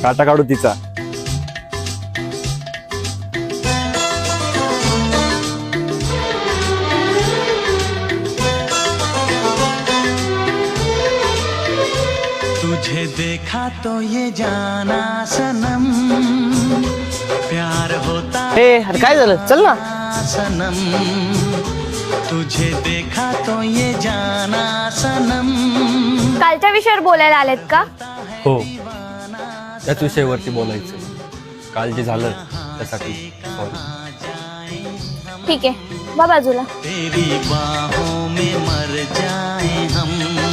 काटा काढू तिचा. तुझे देखा तो ये जाना सनम प्यार होता हे अरे काय झालं, चल ना. सनम तुझे देखा तो ये जाना सनम. कालच्या विषयावर बोलायला आलेत का? हो, त्याच विषयावरती बोलायचं. काल जे झालं त्यासाठी सॉरी. ठीक आहे, बा बाजूला. तेरी बाहों में मर जाए हम.